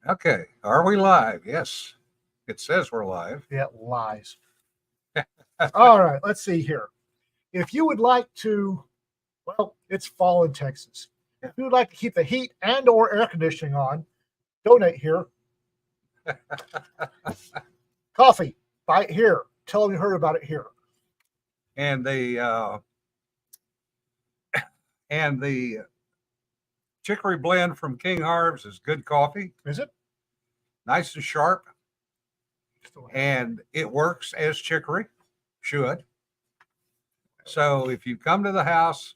Okay. Are we live? Yes. It says we're live. Yeah, lies. All right, let's see here. If you would like to, well, it's fall in Texas. If you would like to keep the heat and or air conditioning on, donate here. Coffee, buy it here. Tell them you heard about it here. And the chicory blend from King Harv's is good coffee. Is it? Nice and sharp. And it works as chicory should. So if you come to the house,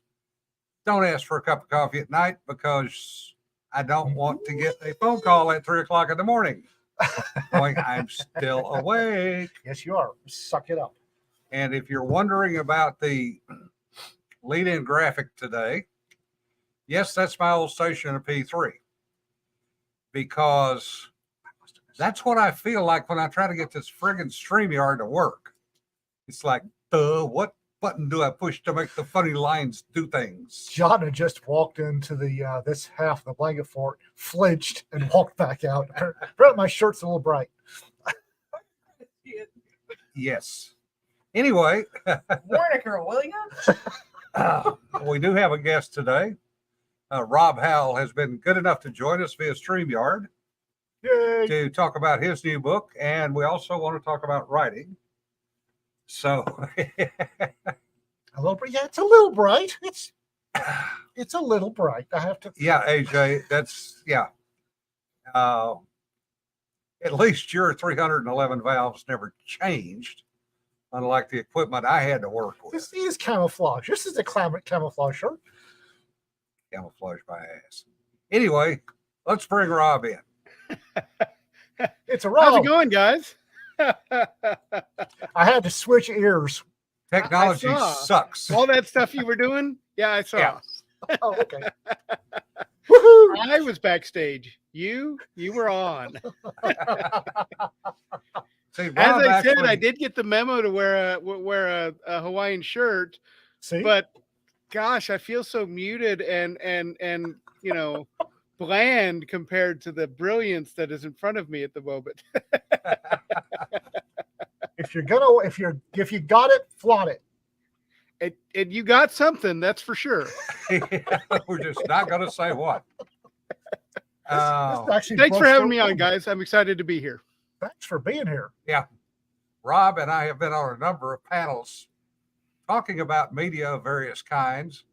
don't ask for a cup of coffee at night because I don't want to get a phone call at 3 o'clock in the morning going, I'm still awake. Yes, you are. Suck it up. And if you're wondering about the lead-in graphic today, yes, that's my old station of P3 because that's what I feel like when I try to get this friggin' StreamYard to work. It's like, what button do I push to make the funny lines do things? John had just walked into the this half of the blanket fort, flinched, and walked back out. Apparently my shirt's a little bright. Yes. Anyway. Warnicker, will you? We do have a guest today. Rob Howell has been good enough to join us via StreamYard. Yay. To talk about his new book, and we also want to talk about writing. So, a little bright. Yeah, it's a little bright. It's a little bright. I have to. Yeah, AJ, that's yeah. At least your 311 valves never changed, unlike the equipment I had to work with. This is camouflage. This is a camouflage shirt. Camouflage my ass. Anyway, let's bring Rob in. It's a Rob. How's it going, guys? I had to switch ears. Technology sucks. All that stuff you were doing? Yeah, I saw. Yeah. Oh, okay. Woohoo! I was backstage. You were on. See, As I said, actually, I did get the memo to wear a Hawaiian shirt. See? But gosh, I feel so muted and bland compared to the brilliance that is in front of me at the moment. if you got it, flaunt it. And you got something, that's for sure. We're just not going to say what. Thanks for having me on, guys. I'm excited to be here. Thanks for being here. Yeah. Rob and I have been on a number of panels talking about media of various kinds.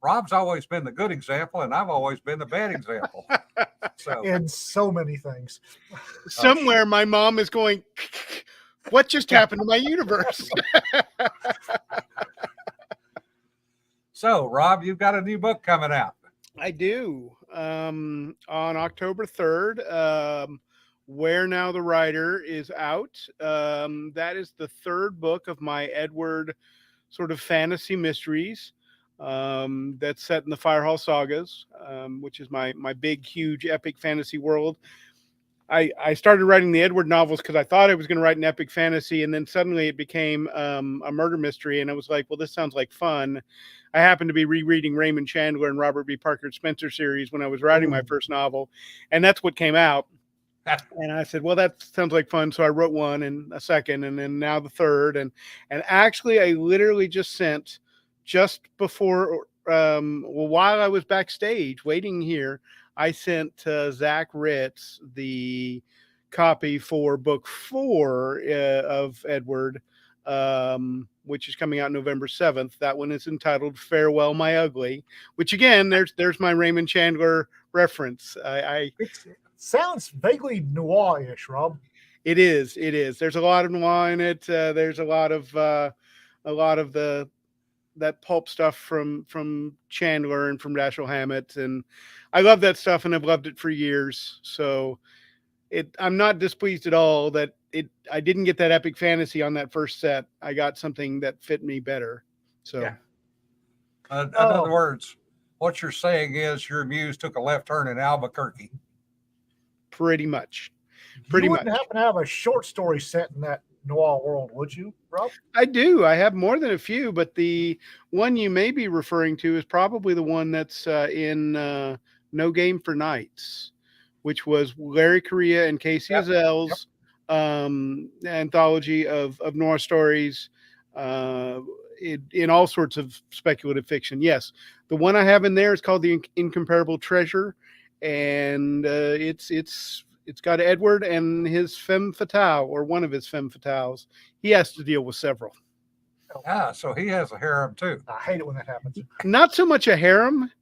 Rob's always been the good example, and I've always been the bad example. So, In so many things. Somewhere my mom is going, what just happened to my universe? So, Rob, you've got a new book coming out. I do. On October 3rd, Where Now the Writer is out. That is the third book of my Edward sort of fantasy mysteries. That's set in the Firehall sagas, which is my big, huge, epic fantasy world. I started writing the Edward novels because I thought I was going to write an epic fantasy, and then suddenly it became a murder mystery, and I was like, well, this sounds like fun. I happened to be rereading Raymond Chandler and Robert B. Parker Spencer series when I was writing my first novel, and that's what came out. And I said, well, that sounds like fun. So I wrote one and a second, and then now the third. And actually, I literally just sent just before, while I was backstage waiting here, I sent Zach Ritz the copy for book 4 of Edward, which is coming out November 7th. That one is entitled Farewell, My Ugly, which again, there's my Raymond Chandler reference. It sounds vaguely noir-ish, Rob. It is. There's a lot of noir in it. There's a lot of that pulp stuff from Chandler and from Dashiell Hammett, and I love that stuff, and I've loved it for years. So I'm not displeased at all that I didn't get that epic fantasy on that first set. I got something that fit me better. So, yeah. In other words, what you're saying is your muse took a left turn in Albuquerque. Pretty much. You wouldn't happen to have a short story set in that noir world, would you, Rob? I do. I have more than a few, but the one you may be referring to is probably the one that's in No Game for Knights, which was Larry Correia and Casey Yep, Azell's anthology of Noir stories in all sorts of speculative fiction. Yes, the one I have in there is called The Incomparable Treasure, and it's got Edward and his femme fatale, or one of his femme fatales. He has to deal with several. Ah, so he has a harem too. I hate it when that happens. Not so much a harem.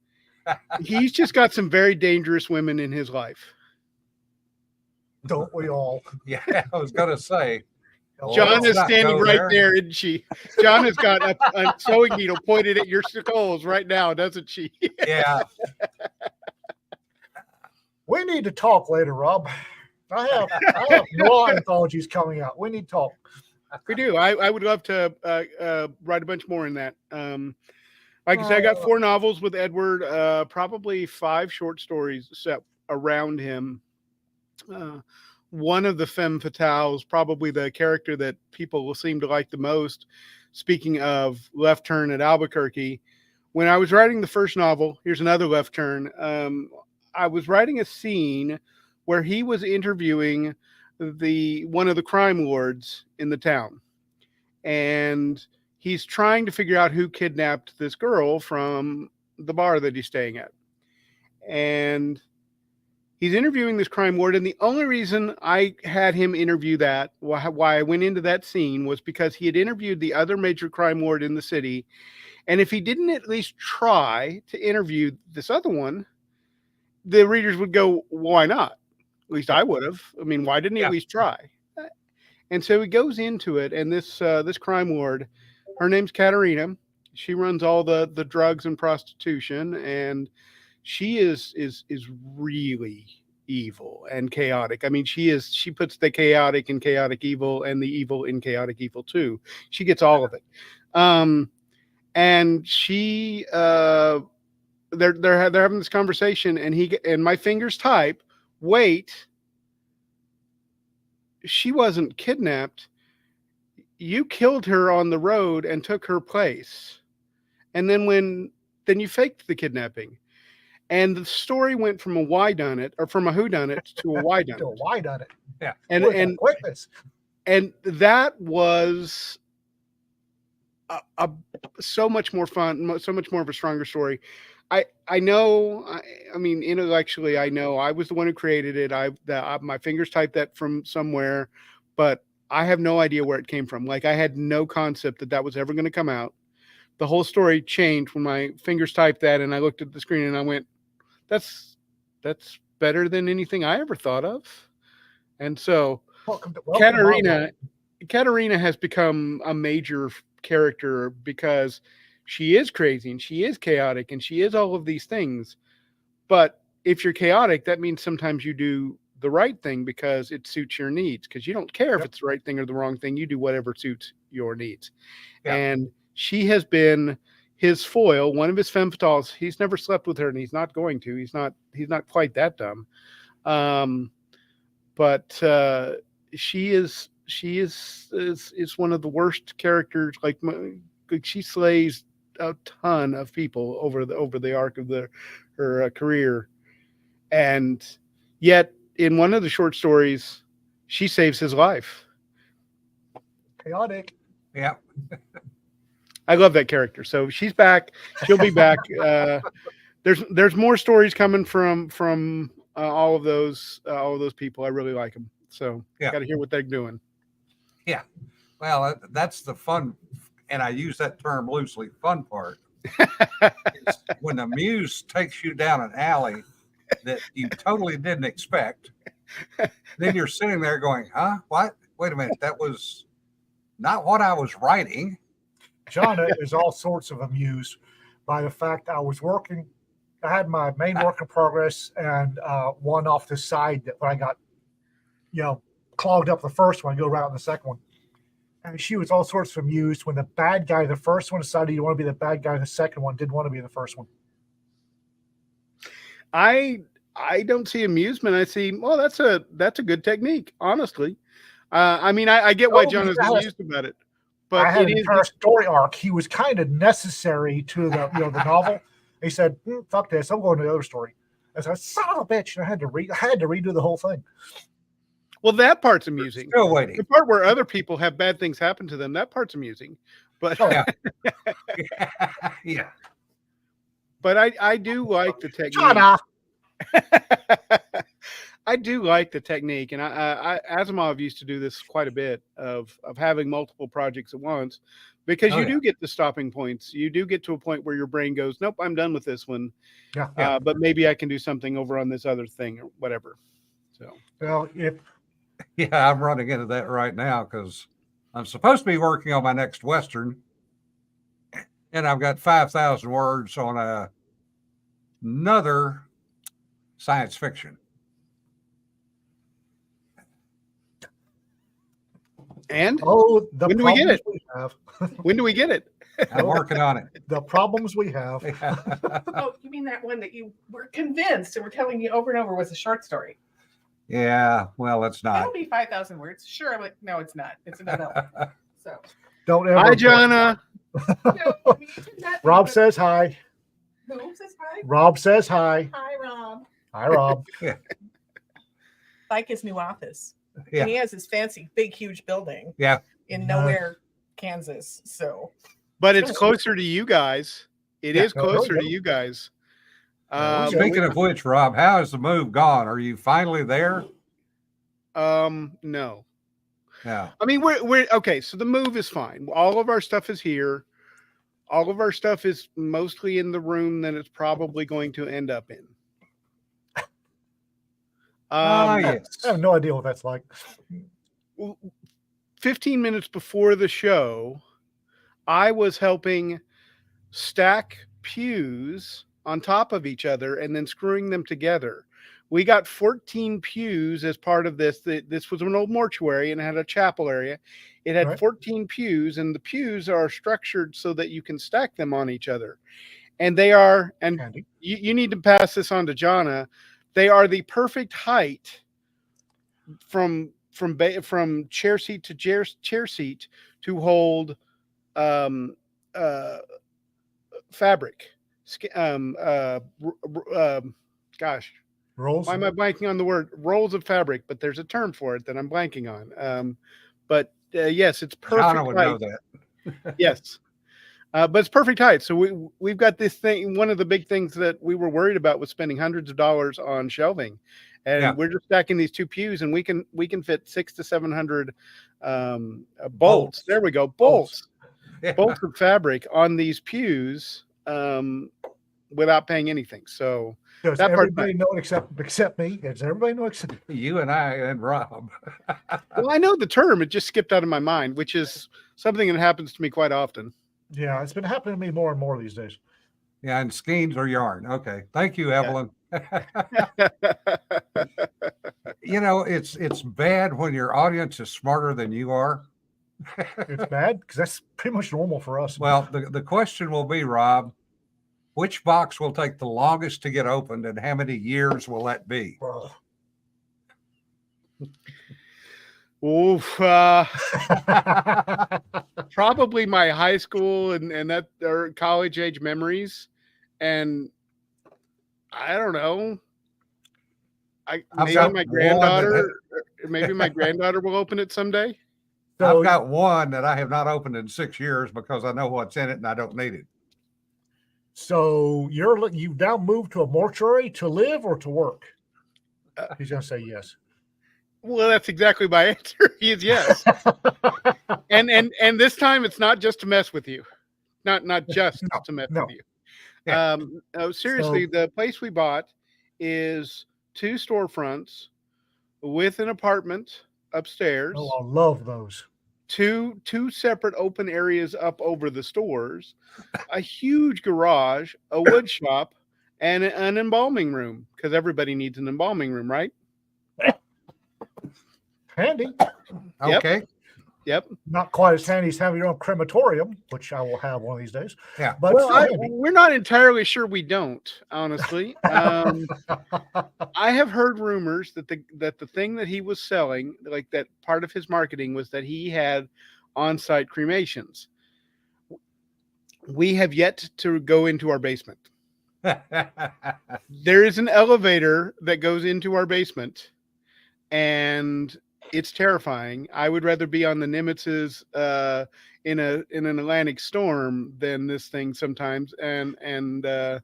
He's just got some very dangerous women in his life. Don't we all? Yeah, I was gonna say. John let's is not standing go right there. there, isn't she? John has got a sewing needle pointed at your skulls right now, doesn't she? Yeah. We need to talk later, Rob. I have noir anthologies coming out. We need to talk. We do. I would love to write a bunch more in that. Like I said, I got 4 novels with Edward, probably 5 short stories set around him. One of the femme fatales, probably the character that people will seem to like the most. Speaking of Left Turn at Albuquerque, when I was writing the first novel, here's another left turn. I was writing a scene where he was interviewing one of the crime lords in the town, and he's trying to figure out who kidnapped this girl from the bar that he's staying at. And he's interviewing this crime lord, and the only reason I had him interview that, why I went into that scene, was because he had interviewed the other major crime lord in the city, and if he didn't at least try to interview this other one, the readers would go, why not? At least I would have. I mean, why didn't he at least try? And so he goes into it, and this crime lord, her name's Katerina. She runs all the drugs and prostitution, and she is really evil and chaotic. I mean, she puts the chaotic in chaotic evil and the evil in chaotic evil too. She gets all of it. And she they're having this conversation, and my fingers type, wait, she wasn't kidnapped. You killed her on the road and took her place. And then you faked the kidnapping. And the story went from a whodunit, or from a whodunit to a whodunit. To a whodunit. Yeah. And quickness. And that was so much more fun, so much more of a stronger story. I know, I mean, intellectually, I know I was the one who created it. My fingers typed that from somewhere, but I have no idea where it came from. Like, I had no concept that was ever going to come out. The whole story changed when my fingers typed that, and I looked at the screen and I went, that's better than anything I ever thought of. And so Katerina has become a major character because she is crazy and she is chaotic and she is all of these things. But if you're chaotic, that means sometimes you do the right thing because it suits your needs, because you don't care if it's the right thing or the wrong thing. You do whatever suits your needs. Yep. And she has been his foil, one of his femme fatales. He's never slept with her, and he's not going to. He's not quite that dumb. But she is one of the worst characters. Like she slays a ton of people over the arc of her career, and yet in one of the short stories, she saves his life. Chaotic. Yeah. I love that character. So she's back. She'll be back. There's more stories coming from all of those people. I really like them. So got to hear what they're doing. Yeah. Well, that's the fun, and I use that term loosely, fun part. When the muse takes you down an alley that you totally didn't expect, then you're sitting there going, huh? What? Wait a minute. That was not what I was writing. John is all sorts of amused by the fact I was working. I had my main work in progress and one off the side that when I got, clogged up the first one, I go right on the second one. And she was all sorts of amused when the bad guy, the first one, decided you want to be the bad guy. The second one didn't want to be the first one. I don't see amusement. I see, well, that's a good technique, honestly. I mean, I get why John is amused about it. But I had an entire story arc. He was kind of necessary to the the novel. He said, "Fuck this! I'm going to the other story." I said, son of a bitch, and I had to redo the whole thing. Well, that part's amusing. Still waiting. The part where other people have bad things happen to them, that part's amusing. But Oh, Yeah. Yeah. but I do like the technique. China. I do like the technique, and Asimov used to do this quite a bit of having multiple projects at once, because Oh, you yeah. do get the stopping points. You do get to a point where your brain goes, "Nope, I'm done with this one." Yeah. But maybe I can do something over on this other thing or whatever. So Well, Yeah, I'm running into that right now because I'm supposed to be working on my next Western, and I've got 5,000 words on another science fiction. and the When do we get problems it? we have. when do we get it? I'm working on it. The problems we have. Oh, you mean that one that you were convinced and were telling me over and over was a short story? Yeah, well, it's not. That'll be 5,000 words. Sure. I'm like, no, it's not. It's a novella. So, Don't ever. Hi, Jonna. no, I mean, it's not- Rob says hi. Who says hi? Rob says hi. Hi, Rob. Hi, Rob. Like his new office. Yeah. And he has his fancy, big, huge building Yeah. in nowhere, Kansas. So, But it's closer to you guys. It Yeah. is No, there closer we to go. you guys. There we go. Speaking of which, Rob, how has the move gone? Are you finally there? No. Yeah. I mean, we're okay. So the move is fine. All of our stuff is here. All of our stuff is mostly in the room that it's probably going to end up in. Yes. I have no idea what that's like. 15 minutes before the show, I was helping stack pews on top of each other and then screwing them together. We got 14 pews as part of this. This was an old mortuary and it had a chapel area. It had Right. 14 pews, and the pews are structured so that you can stack them on each other. And they are, and Handy. you need to pass this on to Jonna. They are the perfect height from chair seat to chair seat to hold fabric. Gosh, Rolls. why am I blanking on the word? Rolls of fabric, but there's a term for it that I'm blanking on. But yes, it's perfect Shauna would know height. that. Yes. But it's perfect height. So we've got this thing. One of the big things that we were worried about was spending hundreds of dollars on shelving, and Yeah. we're just stacking these two pews, and we can fit 600 to 700 bolts. There we go, bolts Yeah. bolts of fabric on these pews without paying anything. So Does that part's everybody know except me? Does everybody know except You and I and Rob. well, I know the term. It just skipped out of my mind, which is something that happens to me quite often. Yeah, it's been happening to me more and more these days. Yeah, and skeins or yarn. Okay. Thank you, Evelyn. You know, it's bad when your audience is smarter than you are. It's bad because that's pretty much normal for us. Well, the question will be, Rob, which box will take the longest to get opened and how many years will that be? Well, Oof, probably my high school and that or college age memories, and I don't know. I've Maybe got my one granddaughter, maybe my granddaughter will open it someday. so I've got one that I have not opened in 6 years because I know what's in it and I don't need it. So you've now moved to a mortuary to live or to work? He's gonna say yes. Well, that's exactly my answer. Is yes. and this time it's not just to mess with you, not just to mess no. with you. Yeah. No, seriously, the place we bought is 2 storefronts with an apartment upstairs, Oh, I love those. two separate open areas up over the stores, a huge garage, a wood shop, and an embalming room, because everybody needs an embalming room, right? Handy. Yep. Okay. Yep. Not quite as handy as having your own crematorium, which I will have one of these days. Yeah. But Well, still handy. we're not entirely sure we don't, honestly. I have heard rumors that the thing that he was selling, like that part of his marketing, was that he had on-site cremations. We have yet to go into our basement. There is an elevator that goes into our basement, and it's terrifying. I would rather be on the Nimitz's in an Atlantic storm than this thing sometimes. That's the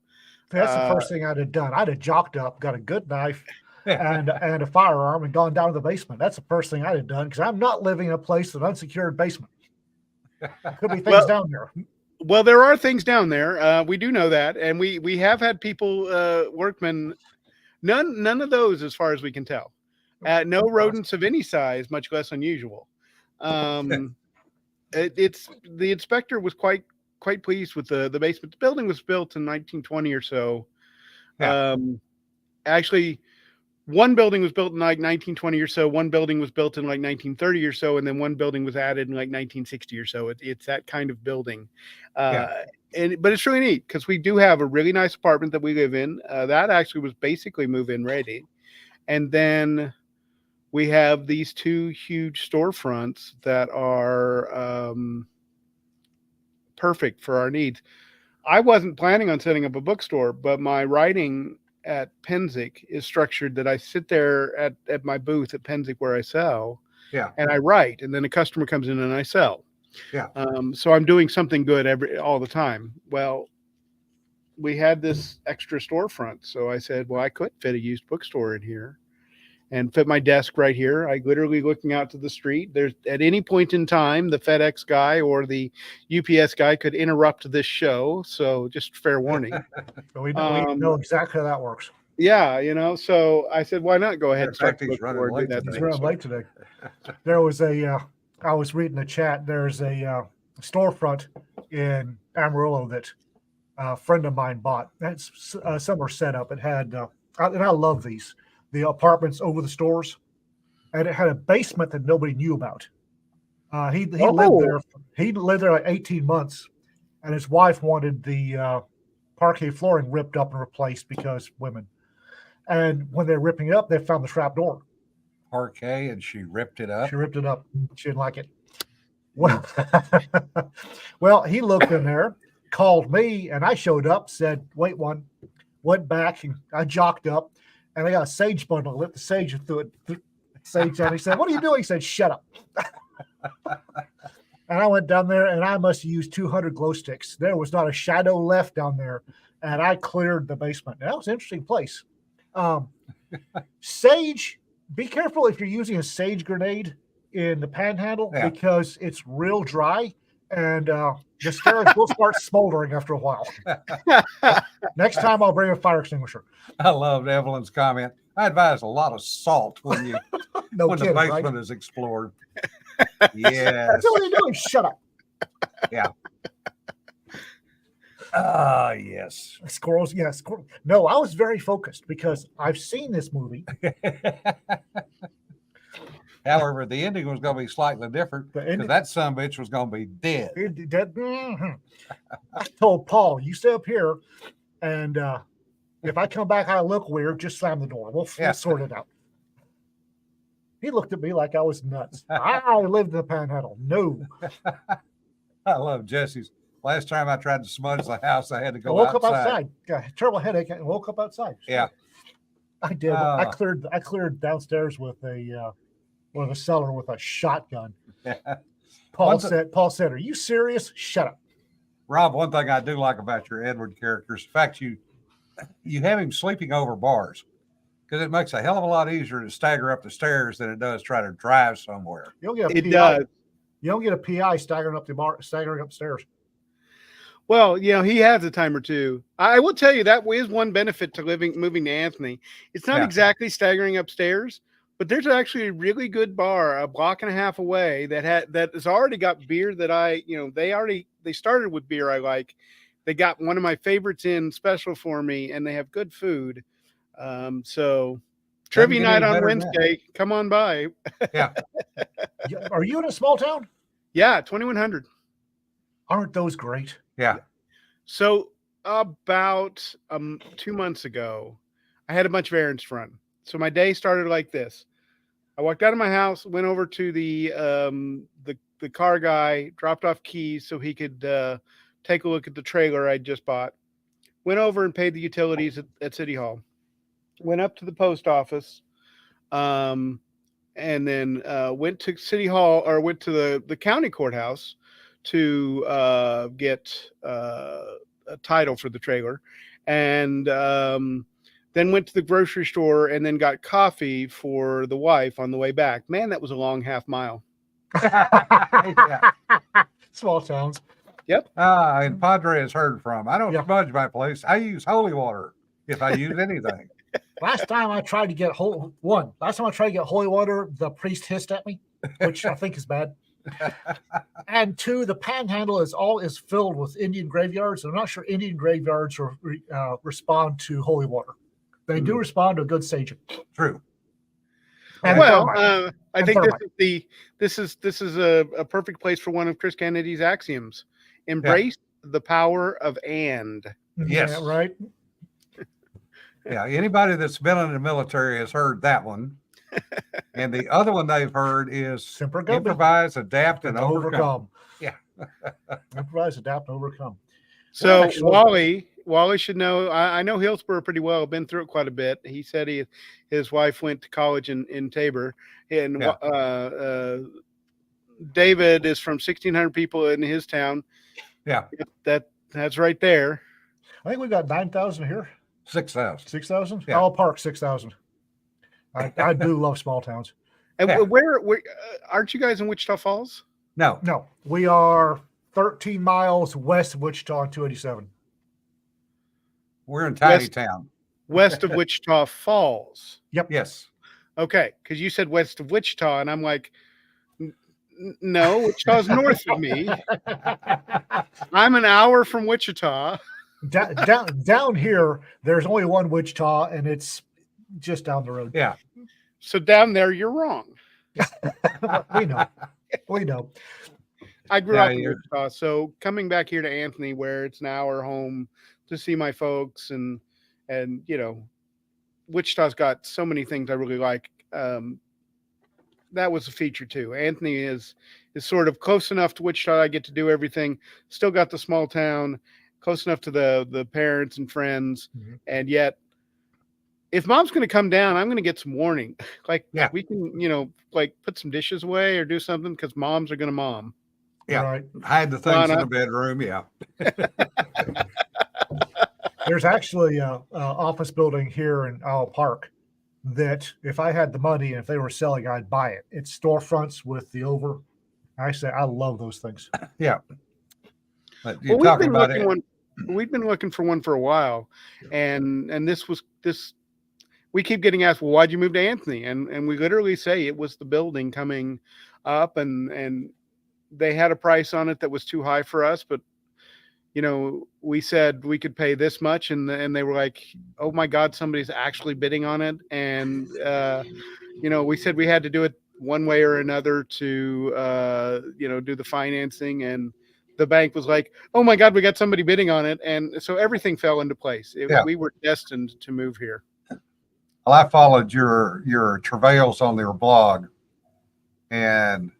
first thing I'd have done. I'd have jocked up, got a good knife and a firearm, and gone down to the basement. That's the first thing I'd have done because I'm not living in a place with an unsecured basement. There could be things down there. Well, there are things down there. We do know that, and we have had people, workmen. None of those, as far as we can tell. No rodents of any size, much less unusual. It's the inspector was quite pleased with the basement. The building was built in 1920 or so. Yeah. Actually, one building was built in like 1920 or so. One building was built in like 1930 or so, and then one building was added in like 1960 or so. It's that kind of building. But it's really neat because we do have a really nice apartment that we live in. That actually was basically move-in ready, and then we have these two huge storefronts that are perfect for our needs. I wasn't planning on setting up a bookstore, but my writing at Penzic is structured that I sit there at my booth at Penzic where I sell, and I write, and then a customer comes in and I sell. So I'm doing something good all the time. Well, we had this extra storefront, so I said, well, I could fit a used bookstore in here and fit my desk right here. I literally looking out to the street. There's at any point in time, the FedEx guy or the UPS guy could interrupt this show. So just fair warning. We know exactly how that works. Yeah, so I said, why not go ahead and start he's running late today. He's running late today. There was I was reading the chat. There's a storefront in Amarillo that a friend of mine bought. That's summer setup. It had, and I love these, the apartments over the stores, and it had a basement that nobody knew about. He lived there. He lived there like 18 months, and his wife wanted the parquet flooring ripped up and replaced because women. And when they're ripping it up, they found the trap door. Parquet, and she ripped it up. She ripped it up. She didn't like it. Well, well, he looked in there, called me, and I showed up, said, wait one, went back, and I jocked up, and I got a sage bundle, lit the sage and threw it sage on. He said, what are you doing? He said, shut up. And I went down there, and I must have used 200 glow sticks. There was not a shadow left down there, and I cleared the basement. That was an interesting place. Sage, be careful if you're using a sage grenade in the panhandle because it's real dry, and the stairs will start smoldering after a while. Next time I'll bring a fire extinguisher. I loved Evelyn's comment. I advise a lot of salt when you when the basement is explored. Yes. That's what you're doing. Shut up. Yeah. Yes. Squirrels. Yeah. No, I was very focused because I've seen this movie. However, the ending was going to be slightly different because that sumbitch was going to be dead. Dead. Mm-hmm. I told Paul, you stay up here, and if I come back, I look weird, just slam the door. We'll sort it out. He looked at me like I was nuts. I lived in the panhandle. No. I love Jesse's. Last time I tried to smudge the house, I had to go outside. Up outside. Got a terrible headache and woke up outside. Yeah. I did. I cleared downstairs with a cellar with a shotgun. Paul said, are you serious? Shut up. Rob, one thing I do like about your Edward character is the fact you have him sleeping over bars, because it makes a hell of a lot easier to stagger up the stairs than it does try to drive somewhere. You don't get a PI. You don't get a PI staggering up stairs. Well, he has a time or two. I will tell you that is one benefit to moving to Anthony. It's not exactly staggering upstairs, but there's actually a really good bar a block and a half away that has already got beer that they started with beer I like. They got one of my favorites in special for me, and they have good food. So trivia night on Wednesday, come on by. Yeah. Are you in a small town? Yeah, 2100. Aren't those great? Yeah. So about 2 months ago, I had a bunch of errands to run. So my day started like this. I walked out of my house, went over to the car guy, dropped off keys so he could take a look at the trailer I just bought. went over and paid the utilities at City Hall, went up to the post office, and then went to City Hall or went to the county courthouse to get a title for the trailer, and then went to the grocery store and then got coffee for the wife on the way back. Man, that was a long half mile. Yeah. Small towns. And Padre has heard from. I don't Yeah. smudge my place. I use holy water if I use anything. Last time I tried to get holy water, the priest hissed at me, which I think is bad. And two, the panhandle is filled with Indian graveyards. I'm not sure Indian graveyards respond to holy water. They do respond to a good saging. True. And Well, thermite. I And think thermite. this is a perfect place for one of Chris Kennedy's axioms: embrace the power of and. Yes. Yeah, right. Yeah. Anybody that's been in the military has heard that one. And the other one they've heard is Semper Gumby. improvise, adapt, and And overcome. Yeah. Improvise, adapt, and overcome. So Well, actually- Wally should know. I know Hillsborough pretty well. I've been through it quite a bit. He said his wife went to college in Tabor, and David is from 1,600 people in his town. Yeah. That's right there. I think we've got 9,000 here. 6,000. 6,000? Yeah. All Park, 6,000. I do love small towns. And Yeah. where aren't you guys in Wichita Falls? No. No, we are 13 miles west of Wichita on 287. We're in tiny West- town. West of Wichita Falls. Yes. Okay, because you said west of Wichita, and I'm like, no, Wichita's north of me. I'm an hour from Wichita. Down here, there's only one Wichita, and it's just down the road. Yeah. So down there, you're wrong. We know. We know. I grew Yeah, up in you're- Wichita, so coming back here to Anthony, where it's an hour home to see my folks, and Wichita's got so many things I really like. That was a feature too. Anthony is sort of close enough to Wichita. I get to do everything. Still got the small town, close enough to the parents and friends, Mhm. and yet, if mom's going to come down, I'm going to get some warning. Like, Yeah. we can, like put some dishes away or do something because moms are going to mom. Yeah. Right. Hide the things in Donna. the bedroom. Yeah. There's actually a office building here in Owl Park that if I had the money and if they were selling, I'd buy it. It's storefronts with the over. Actually, I love those things. But Well, you're we've talking been about looking it. one. We've been looking for one for a while, and this. We keep getting asked, well, why'd you move to Anthony? And we literally say it was the building coming up, and they had a price on it that was too high for us, but we said we could pay this much, and they were like, oh my God, somebody's actually bidding on it, and we said we had to do it one way or another to do the financing, and the bank was like, oh my God, we got somebody bidding on it, and so everything fell into place. Yeah. We were destined to move here. Well, I followed your travails on your blog, and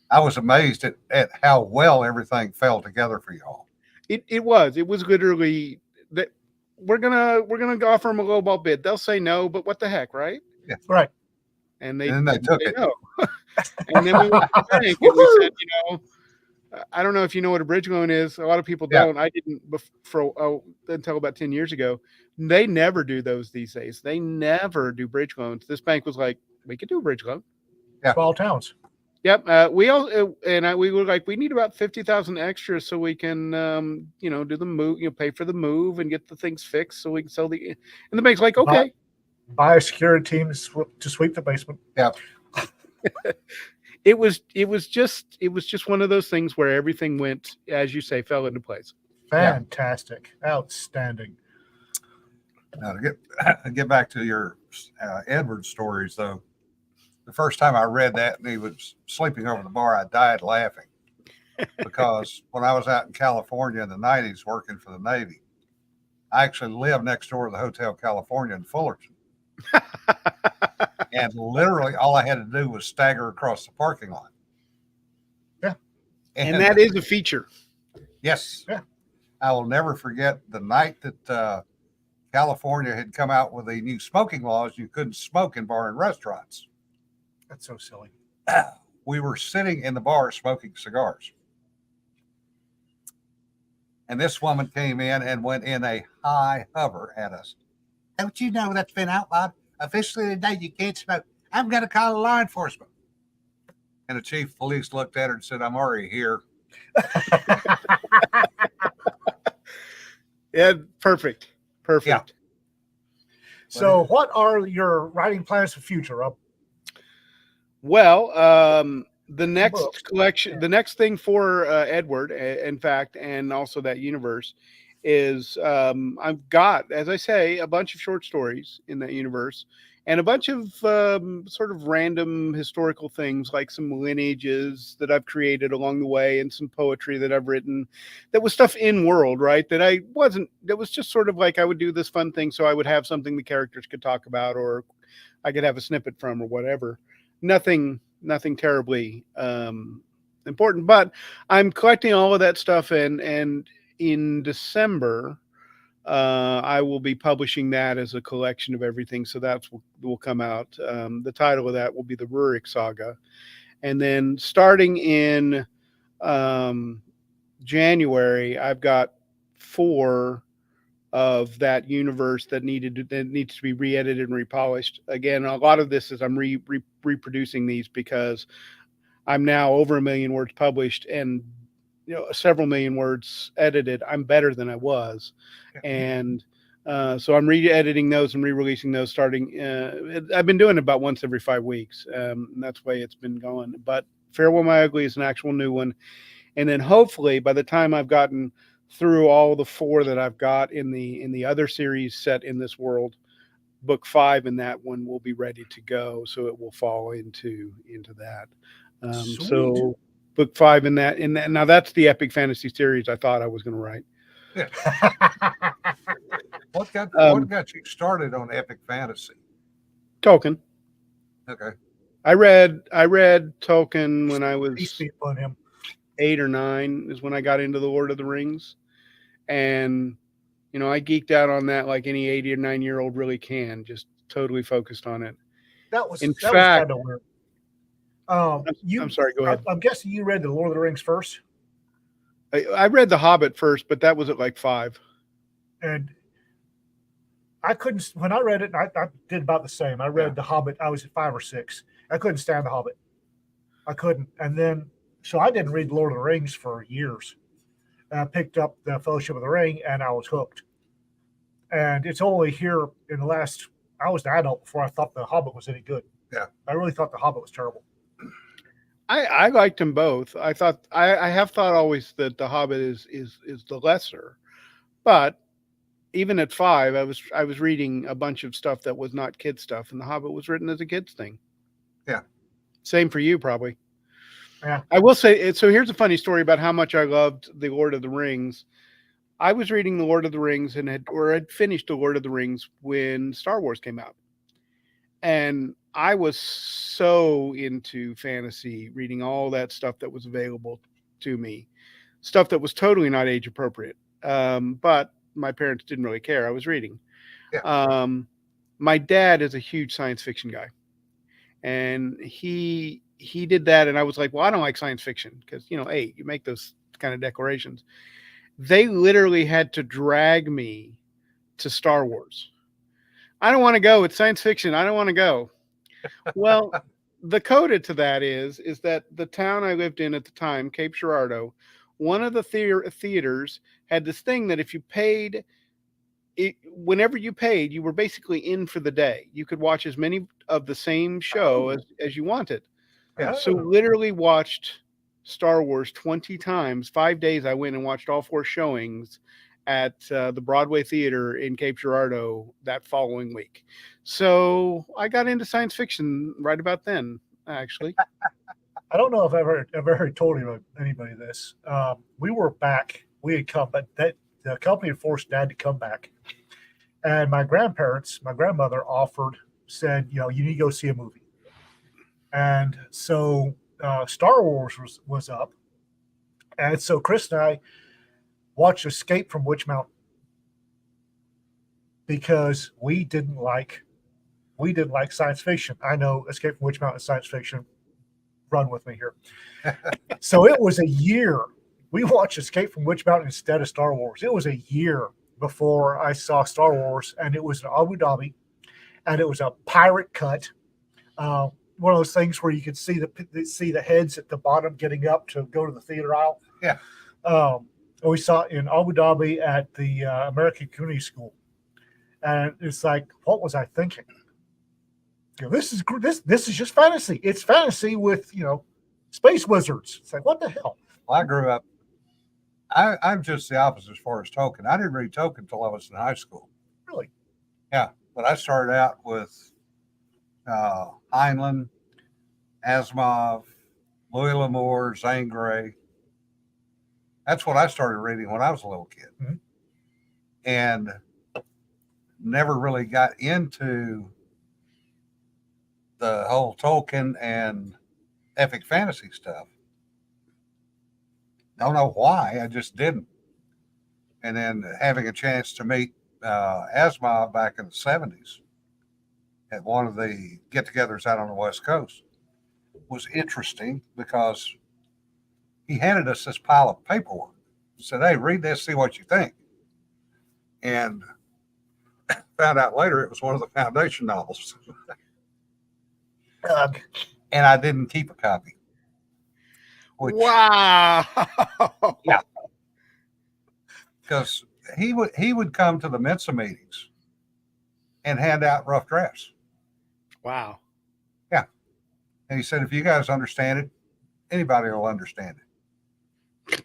I was amazed at how well everything fell together for y'all. It was literally that we're gonna offer them a low ball bid. They'll say no, but what the heck, right? Right. And And then they took it. no. And then we went to the bank and we said, I don't know if you know what a bridge loan is. A lot of people Yeah. don't. I didn't until about 10 years ago. They never do those these days. They never do bridge loans. This bank was like, we could do a bridge loan. Yeah. Small towns. Yep. We were like, we need about 50,000 extra so we can, do the move, pay for the move and get the things fixed so we can sell and the bank's like, okay. Buy a security team to sweep the basement. Yeah. It was just one of those things where everything went, as you say, fell into place. Fantastic. Outstanding. Now to get back to your Edward stories, though, the first time I read that and he was sleeping over the bar, I died laughing because when I was out in California in the 90s working for the Navy, I actually lived next door to the Hotel California in Fullerton. And literally all I had to do was stagger across the parking lot. Yeah. And that is a feature. Yes. Yeah. I will never forget the night that California had come out with the new smoking laws. You couldn't smoke in bar and restaurants. That's so silly. We were sitting in the bar smoking cigars. And this woman came in and went in a high hover at us. Don't you know that's been outlawed? Officially today, you can't smoke. I'm going to call law enforcement. And the chief of police looked at her and said, I'm already here. Yeah, perfect. Perfect. So, what are your writing plans for future, Rob? Well, the next Books. collection, Yeah. the next thing for Edward, in fact, and also that universe is I've got, as I say, a bunch of short stories in that universe and a bunch of sort of random historical things like some lineages that I've created along the way and some poetry that I've written that was stuff in world, right? That was just sort of like I would do this fun thing. So I would have something the characters could talk about, or I could have a snippet from or whatever. Nothing terribly important, but I'm collecting all of that stuff, and in December I will be publishing that as a collection of everything, so that will come out. The title of that will be the Rurik Saga, and then starting in January I've got 4 of that universe that needs to be re-edited and repolished. Again, a lot of this is I'm reproducing these because I'm now over 1 million words published and several million words edited. I'm better than I was, and so I'm re-editing those and re-releasing those. Starting, I've been doing it about once every 5 weeks. And that's the way it's been going. But Farewell My Ugly is an actual new one, and then hopefully by the time I've gotten through all the 4 that I've got in the other series set in this world, book 5 in that one will be ready to go, so it will fall into that. So book 5 in that now that's the epic fantasy series I thought I was going to write. What got you started on epic fantasy? Tolkien. Okay. I read Tolkien when I was Peace be upon him. 8 or 9 is when I got into the Lord of the Rings, and I geeked out on that like any 8 or 9-year-old really can. Just totally focused on it. That was In that fact, was kind of weird. I'm sorry. Go ahead. I'm guessing you read the Lord of the Rings first, I read The Hobbit first, but that was at like 5. and I couldn't. When I read it, I did about the same. I read The Hobbit. I was at 5 or 6. I couldn't stand The Hobbit. I couldn't, and then so I didn't read Lord of the Rings for years. And I picked up the Fellowship of the Ring, and I was hooked. And it's only here in the last. I was an adult before I thought The Hobbit was any good. Yeah, I really thought The Hobbit was terrible. I liked them both. I thought I have thought always that The Hobbit is the lesser, but even at 5, I was reading a bunch of stuff that was not kid stuff, and The Hobbit was written as a kid's thing. Yeah, same for you probably. Yeah, I will say. So here's a funny story about how much I loved the Lord of the Rings. I was reading the Lord of the Rings and had finished the Lord of the Rings when Star Wars came out, and I was so into fantasy, reading all that stuff that was available to me, stuff that was totally not age appropriate. But my parents didn't really care. I was reading. yeah. My dad is a huge science fiction guy, and he did that, and I was like, well, I don't like science fiction because hey, you make those kind of declarations. They literally had to drag me to Star Wars. I don't want to go. It's science fiction. I don't want to go. Well, the coda to that is that the town I lived in at the time, Cape Girardeau, one of the theaters had this thing that if you paid, whenever you paid, you were basically in for the day. You could watch as many of the same show as you wanted. Yeah. So literally watched Star Wars 20 times. 5 days I went and watched all 4 showings at the Broadway Theater in Cape Girardeau that following week. So I got into science fiction right about then, actually. I don't know if I've ever told anybody this. We were back. We had come, but the company had forced Dad to come back. And my grandmother said, you need to go see a movie. And so Star Wars was up. And so Chris and I watched Escape from Witch Mountain because we didn't like science fiction. I know Escape from Witch Mountain is science fiction. Run with me here. So it was a year. We watched Escape from Witch Mountain instead of Star Wars. It was a year before I saw Star Wars, and it was in Abu Dhabi, and it was a pirate cut. One of those things where you could see the heads at the bottom getting up to go to the theater aisle. Yeah. We saw it in Abu Dhabi at the American Community School, and it's like, what was I thinking? This is just fantasy. It's fantasy with space wizards. It's like, what the hell? Well, I grew up. I'm just the opposite as far as Tolkien. I didn't read Tolkien until I was in high school. Really? Yeah, but I started out with Heinlein, Asimov, Louis L'Amour, Zane Grey. That's what I started reading when I was a little kid, Mhm. and never really got into the whole Tolkien and epic fantasy stuff. Don't know why, I just didn't. And then having a chance to meet Asimov back in the 70s at one of the get-togethers out on the West Coast was interesting because he handed us this pile of paperwork. He said, "Hey, read this, see what you think." And found out later it was one of the Foundation novels. Ugh. And I didn't keep a copy. Which, Wow. Yeah. Because he would come to the Mensa meetings and hand out rough drafts. Wow. And he said, if you guys understand it, anybody will understand it.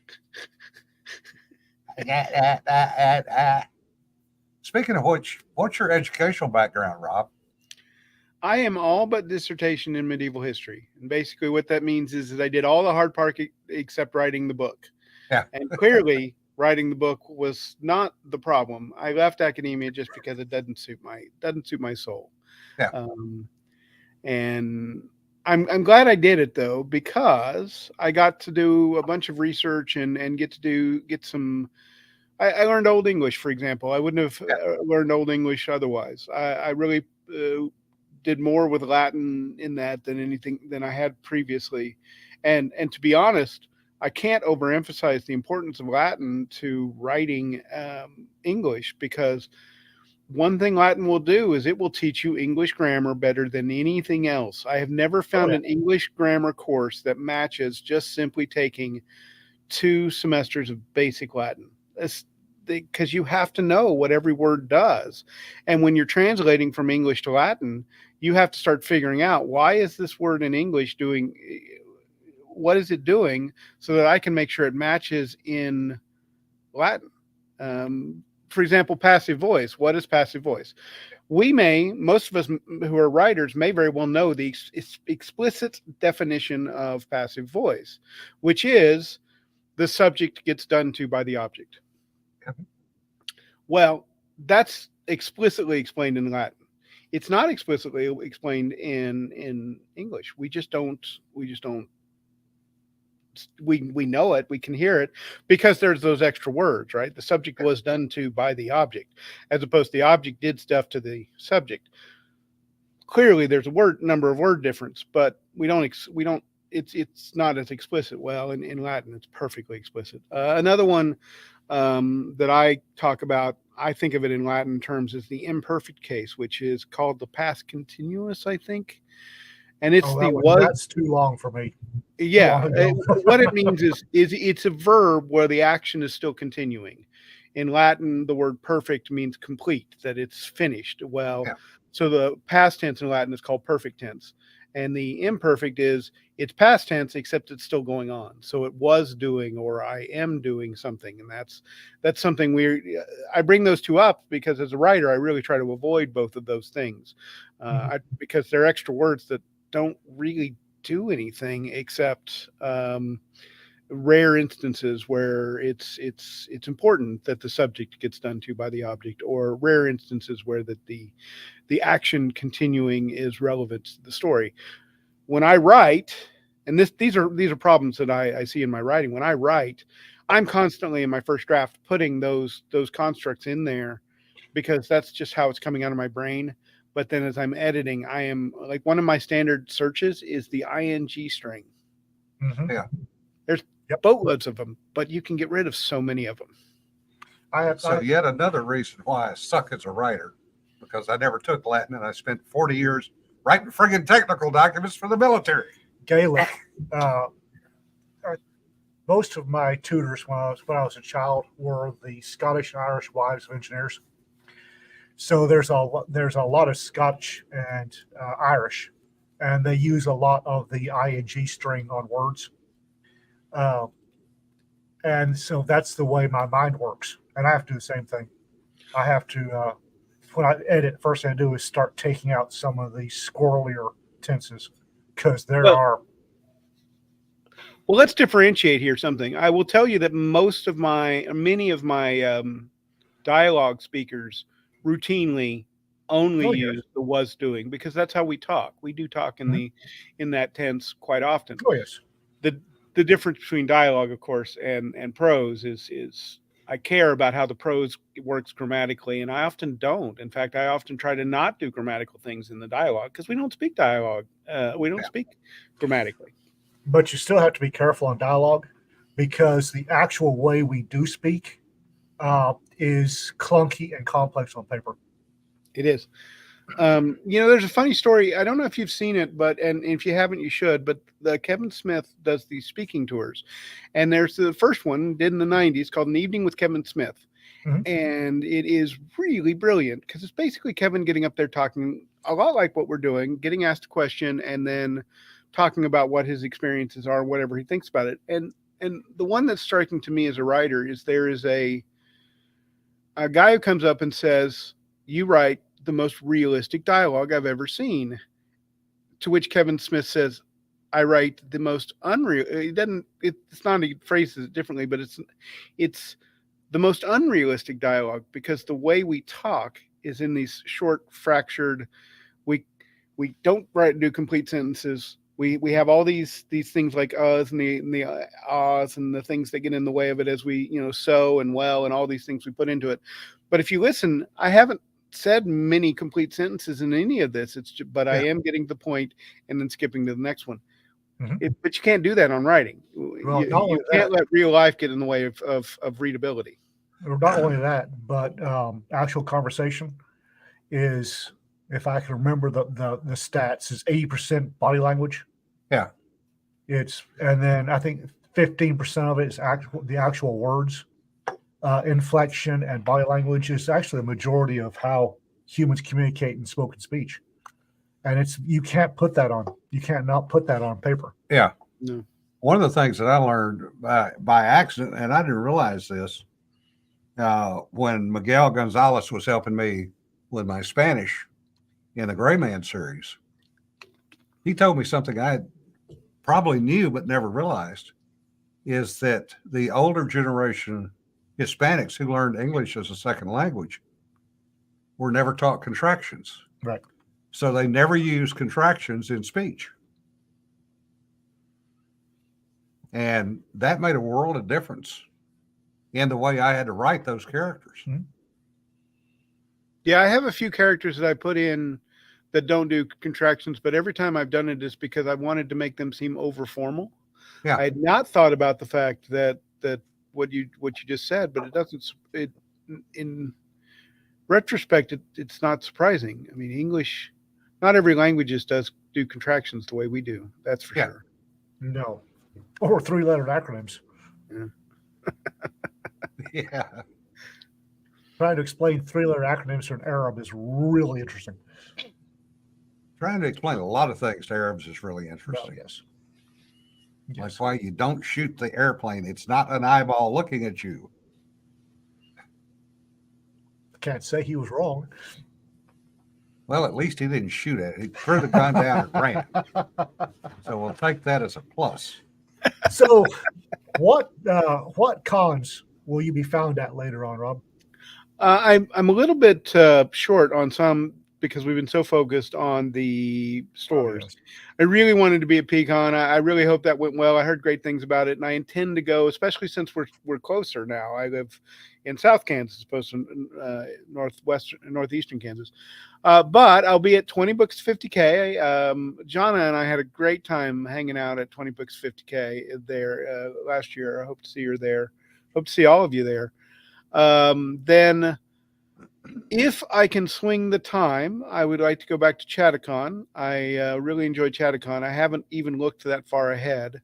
Speaking of which, what's your educational background, Rob? I am all but dissertation in medieval history. And basically what that means is that I did all the hard part except writing the book. Yeah. And clearly writing the book was not the problem. I left academia just because it doesn't suit my soul. Yeah. And I'm glad I did it though, because I got to do a bunch of research and get some. I learned Old English, for example. I wouldn't have learned Old English otherwise. I really did more with Latin in that than I had previously, and to be honest, I can't overemphasize the importance of Latin to writing English, because one thing Latin will do is it will teach you English grammar better than anything else. I have never found an English grammar course that matches just simply taking 2 semesters of basic Latin. Because you have to know what every word does. And when you're translating from English to Latin, you have to start figuring out, why is this word in English doing, what is it doing, so that I can make sure it matches in Latin. For example, passive voice. What is passive voice? Most of us who are writers may very well know the explicit definition of passive voice, which is the subject gets done to by the object. Well, that's explicitly explained in Latin. It's not explicitly explained in English. We know it, we can hear it, because there's those extra words, right? The subject was done to by the object, as opposed to the object did stuff to the subject. Clearly there's a number of word difference, but it's not as explicit. Well, in Latin, it's perfectly explicit. Another one that I talk about, I think of it in Latin terms as the imperfect case, which is called the past continuous, I think. And it's that's too long for me. Yeah. What it means is it's a verb where the action is still continuing. In Latin, the word perfect means complete, that it's finished. Well, so the past tense in Latin is called perfect tense. And the imperfect is it's past tense, except it's still going on. So it was doing, or I am doing something. And that's something I bring those two up because as a writer, I really try to avoid both of those things because they're extra words that don't really do anything except rare instances where it's important that the subject gets done to by the object, or rare instances where the action continuing is relevant to the story. When I write, and these are problems that I see in my writing. When I write, I'm constantly in my first draft putting those constructs in there because that's just how it's coming out of my brain. But then as I'm editing, I am like one of my standard searches is the ing string. Mhm. Yeah. There's Yep. boatloads of them, but you can get rid of so many of them. So yet another reason why I suck as a writer, because I never took Latin and I spent 40 years writing friggin' technical documents for the military. Gaelic. Most of my tutors when I was a child were the Scottish and Irish wives of engineers. So there's a lot of Scotch and Irish, and they use a lot of the ing string on words. And so that's the way my mind works. And I have to do the same thing. I have to, when I edit, first thing I do is start taking out some of the squirrelier tenses because there Well- are. Well, let's differentiate here something. I will tell you that many of my dialogue speakers routinely only Oh, yes. use the was doing because that's how we talk. We do talk in that tense quite often. Oh, yes. The difference between dialogue, of course, and prose is I care about how the prose works grammatically, and I often don't. In fact, I often try to not do grammatical things in the dialogue because we don't speak dialogue. We don't speak grammatically. But you still have to be careful on dialogue because the actual way we do speak is clunky and complex on paper. It is. There's a funny story. I don't know if you've seen it, and if you haven't, you should. But Kevin Smith does these speaking tours, and there's the first one did in the '90s called "An Evening with Kevin Smith," and it is really brilliant because it's basically Kevin getting up there talking a lot like what we're doing, getting asked a question, and then talking about what his experiences are, whatever he thinks about it. And the one that's striking to me as a writer is there is a guy who comes up and says, "You write the most realistic dialogue I've ever seen." To which Kevin Smith says, "I write the most unreal." It's not, he phrases it differently, but it's the most unrealistic dialogue because the way we talk is in these short, fractured. We don't do complete sentences. We have all these things like uhs and the ahs and the things that get in the way of it as we so and well and all these things we put into it. But if you listen, I haven't said many complete sentences in any of this. But I am getting to the point and then skipping to the next one. But you can't do that on writing. Well, you can't let real life get in the way of readability. Not only that, but actual conversation is, if I can remember the stats, is 80% body language. Yeah. And then I think 15% of it is the actual words. Inflection and body language is actually the majority of how humans communicate in spoken speech. And you can't not put that on paper. Yeah. No. One of the things that I learned by accident, and I didn't realize this, when Miguel Gonzalez was helping me with my Spanish in the Gray Man series, he told me something I probably knew but never realized, is that the older generation Hispanics who learned English as a second language were never taught contractions. Right. So they never use contractions in speech. And that made a world of difference in the way I had to write those characters. Mm-hmm. Yeah, I have a few characters that I put in that don't do contractions, but every time I've done it is because I wanted to make them seem over formal. Yeah. I had not thought about the fact that what you just said, but in retrospect, it's not surprising. I mean, English, not every language does do contractions the way we do. That's for sure. No. Or 3-letter acronyms. Yeah. Trying to explain 3-letter acronyms to an Arab is really interesting. Trying to explain a lot of things to Arabs is really interesting. Well, yes. That's why you don't shoot the airplane. It's not an eyeball looking at you. Can't say he was wrong. Well, at least he didn't shoot it. He threw the gun down and ran. So we'll take that as a plus. So what cons will you be found at later on, Rob? I'm a little bit short on some because we've been so focused on the stores. yes. I really wanted to be at Pecan. I really hope that went well. I heard great things about it, and I intend to go, especially since we're closer now. I live in South Kansas, as opposed to northeastern Kansas. But I'll be at 20 Books 50K. Jonna and I had a great time hanging out at 20 Books 50K there last year. I hope to see her there. Hope to see all of you there. Then, if I can swing the time, I would like to go back to Chattacon. I really enjoyed Chattacon. I haven't even looked that far ahead.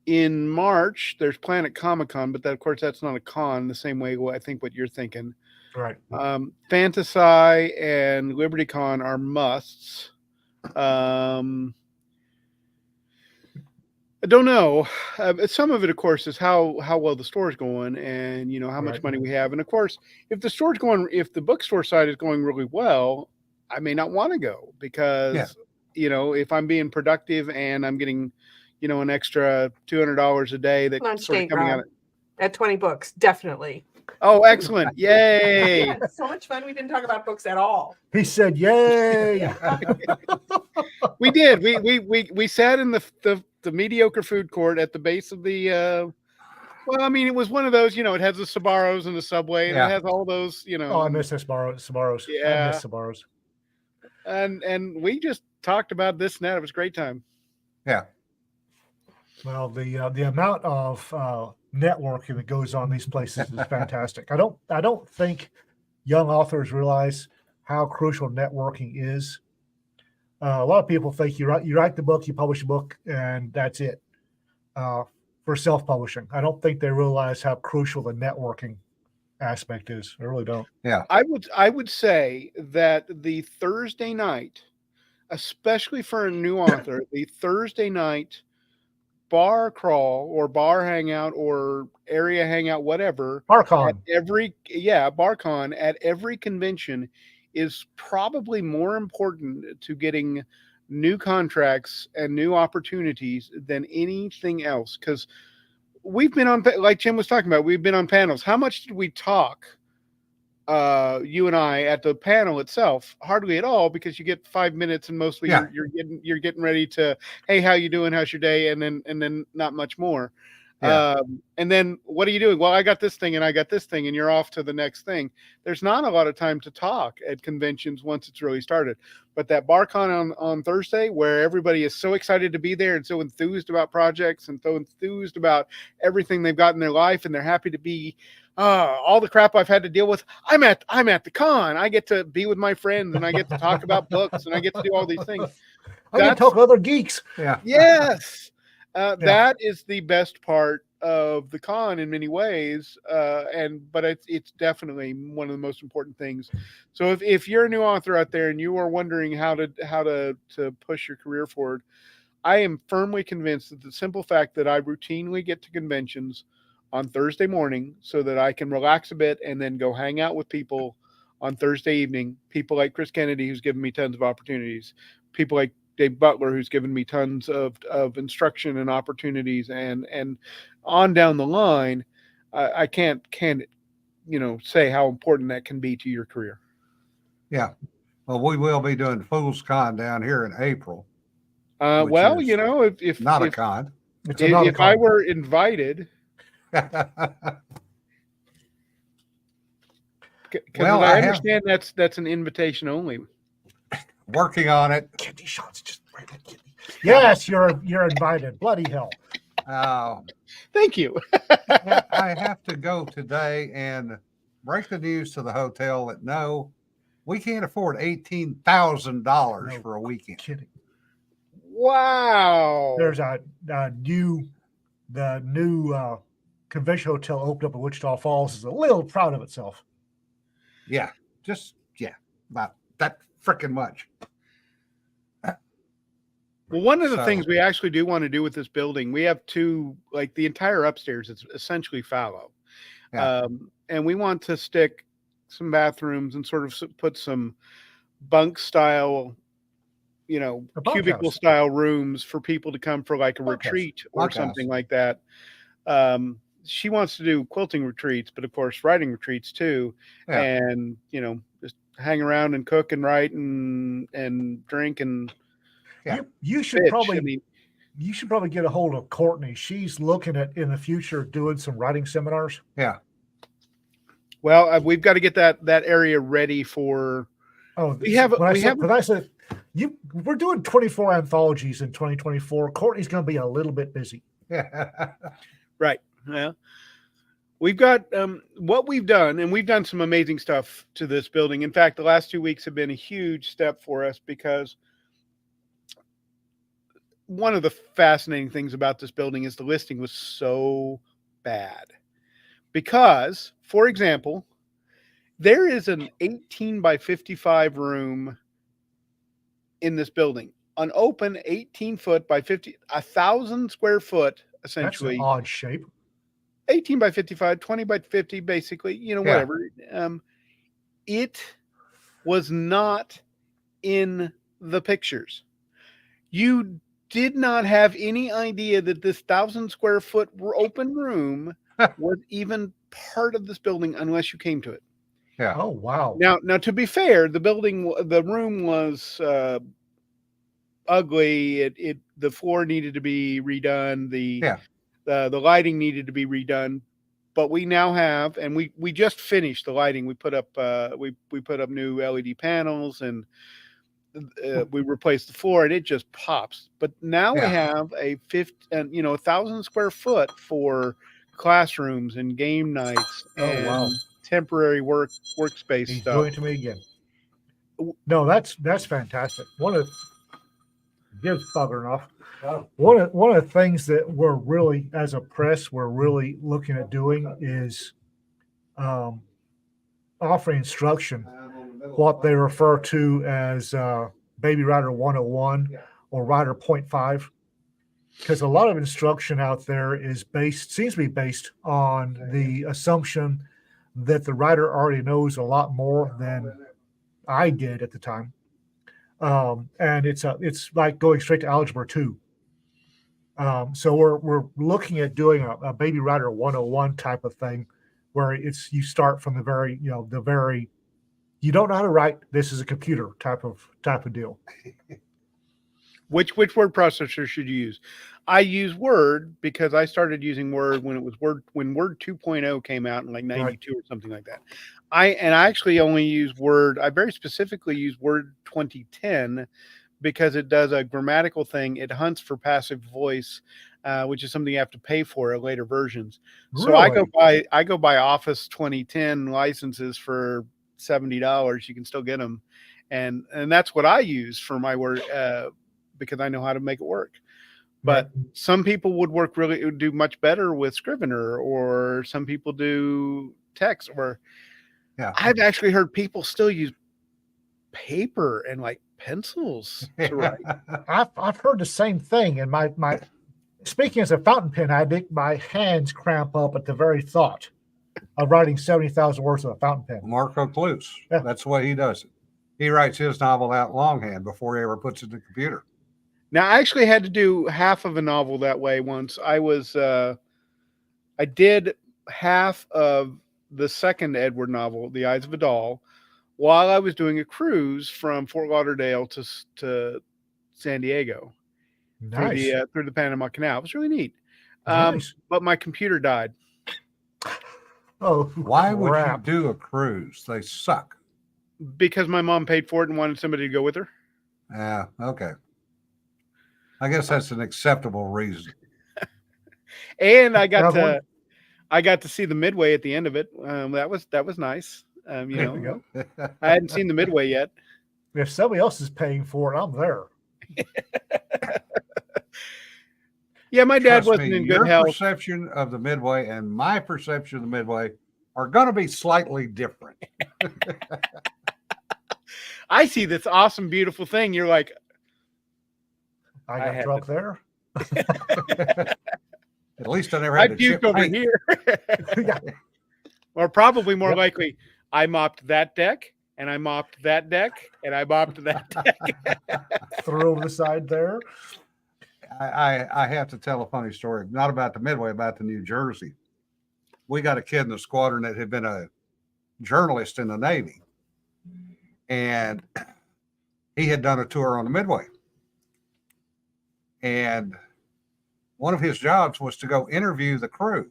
In March, there's Planet Comic-Con, but that, of course, that's not a con the same way I think what you're thinking. Right. Fantasy and LibertyCon are musts. I don't know. Some of it, of course, is how well the store's going, and how much Right. money we have. And of course, if the bookstore side is going really well, I may not want to go because if I'm being productive and I'm getting an extra $200 a day that Lunch sort of date, coming Rob. out. At 20 books, definitely. Oh, excellent! Yay! We had so much fun. We didn't talk about books at all. He said, "Yay!" We did. We sat in the mediocre food court at the base of the. Well, I mean, it was one of those. It has the Sbarros and the Subway, and Yeah. it has all those. Oh, I miss Sbarro's. I Yeah. miss Sbarro's. And we just talked about this and that. It was a great time. Yeah. Well, the amount of networking that goes on these places is fantastic. I don't think young authors realize how crucial networking is. A lot of people think you write the book, you publish a book, and that's it for self-publishing. I don't think they realize how crucial the networking aspect is. I really don't. Yeah. I would say that the Thursday night, especially for a new author, the Thursday night bar crawl or bar hangout or area hangout, whatever, BarCon. BarCon at every convention is probably more important to getting new contracts and new opportunities than anything else. Because we've been on, like Jim was talking about, we've been on panels. How much did we talk, you and I, at the panel itself? Hardly at all, because you get 5 minutes and mostly you're getting ready to, hey, how you doing? How's your day? And then not much more. Yeah. And then what are you doing? Well, I got this thing and I got this thing, and you're off to the next thing. There's not a lot of time to talk at conventions once it's really started. But that BarCon on Thursday, where everybody is so excited to be there and so enthused about projects and so enthused about everything they've got in their life, and they're happy to be all the crap I've had to deal with. I'm at the con. I get to be with my friends, and I get to talk about books, and I get to do all these things. I can talk to other geeks. Yeah. Yes. That is the best part of the con in many ways. But it's definitely one of the most important things. So if you're a new author out there and you are wondering how to push your career forward, I am firmly convinced that the simple fact that I routinely get to conventions on Thursday morning so that I can relax a bit and then go hang out with people on Thursday evening, people like Chris Kennedy, who's given me tons of opportunities, people like Dave Butler, who's given me tons of instruction and opportunities, and on down the line, I can't say how important that can be to your career. Yeah. Well, we will be doing Fool's Con down here in April. Well, is if not a con. if I were invited, Well, I understand that's an invitation only. Working on it. Kidney shots, just right that kidney. Yes, you're invited. Bloody hell. Thank you. I have to go today and break the news to the hotel that no, we can't afford $18,000 for a weekend. Kidding. Wow. There's the new convention hotel opened up in Wichita Falls is a little proud of itself. Yeah, about that freaking much. Well, one of the things we actually do want to do with this building, we have two, like the entire upstairs, it's essentially fallow. Yeah. And we want to stick some bathrooms and sort of put some bunk style, cubicle style rooms for people to come for like a retreat or something like that. She wants to do quilting retreats, but of course writing retreats too. Yeah. And, just hang around and cook and write and drink and Yeah. You should bitch. probably I mean, you should probably get a hold of Courtney. She's looking at in the future doing some writing seminars. Yeah. well, we've got to get that area ready for. Oh, We have- when we have- I said we're doing 24 anthologies in 2024. Courtney's going to be a little bit busy. Yeah. Right. Yeah. We've got what we've done, and we've done some amazing stuff to this building. In fact, the last 2 weeks have been a huge step for us because one of the fascinating things about this building is the listing was so bad. Because, for example, there is an 18 by 55 room in this building, an open 18 foot by 1,000 square foot, That's essentially. an odd shape. 18 by 55, 20 by 50, basically, Yeah. whatever. It was not in the pictures. You did not have any idea that this 1,000 square foot open room was even part of this building unless you came to it. Yeah. Oh wow! Now, to be fair, the room was ugly. The floor needed to be redone. The lighting needed to be redone, but we now have, and we just finished the lighting. We put up we put up new LED panels, and we replaced the floor, and it just pops. But now we have a 1,000 square foot for classrooms and game nights and wow. temporary workspace He's stuff. doing it to me again. No, that's fantastic. Gives buggering off. One of the things that we're really, as a press, we're really looking at doing is offering instruction, what they refer to as Baby Rider 101 or Rider 0.5, because a lot of instruction out there seems to be based on the assumption that the writer already knows a lot more than I did at the time. And it's like going straight to Algebra 2. So we're looking at doing a Baby Rider 101 type of thing, where you start from the very you don't know how to write. This is a computer type of deal. Which word processor should you use? I use Word because I started using Word when Word 2.0 came out in like 92 or something like that. I actually only use Word. I very specifically use Word 2010 because it does a grammatical thing. It hunts for passive voice, which is something you have to pay for at later versions. So Really? I go buy Office 2010 licenses for $70. You can still get them, and that's what I use for my Word because I know how to make it work. But some people would do much better with Scrivener, or some people do text, or I've actually heard people still use paper and like pencils to write. I've heard the same thing, and my speaking as a fountain pen addict, my hands cramp up at the very thought of writing 70,000 words of a fountain pen. Marco Cluse. Yeah. That's the way he does it. He writes his novel out longhand before he ever puts it in the computer. Now, I actually had to do half of a novel that way once. I did half of the second Edward novel, The Eyes of a Doll, while I was doing a cruise from Fort Lauderdale to San Diego Nice. through the Panama Canal. It was really neat. Nice. But my computer died. Oh, Why would you crap. do a cruise? They suck. Because my mom paid for it and wanted somebody to go with her. Yeah, okay. I guess that's an acceptable reason. And I got to see the Midway at the end of it. That was nice. There we go. I hadn't seen the Midway yet. If somebody else is paying for it, I'm there. Yeah, my dad Trust wasn't me, in your good health. perception of the Midway and my perception of the Midway are going to be slightly different. I see this awesome, beautiful thing. You're like, I I got had drunk there. At least I never I had to chip puked over paint. here. Yeah. Or probably more Yep. likely, I mopped that deck, and I mopped that deck, and I mopped that deck. Throw over the side there. I have to tell a funny story, not about the Midway, about the New Jersey. We got a kid in the squadron that had been a journalist in the Navy. and he had done a tour on the Midway. And one of his jobs was to go interview the crew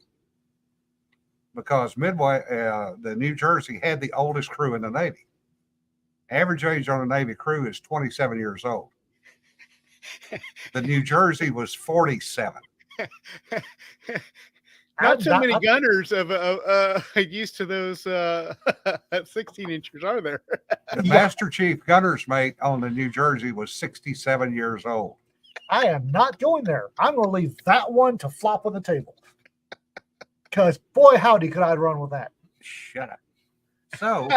because Midway, the New Jersey, had the oldest crew in the Navy. Average age on a Navy crew is 27 years old. The New Jersey was 47. Not so many gunners of used to those 16 inchers, are there? The Master Chief gunner's mate on the New Jersey was 67 years old. I am not going there. I'm going to leave that one to flop on the table. Because boy, howdy, could I run with that. Shut up. So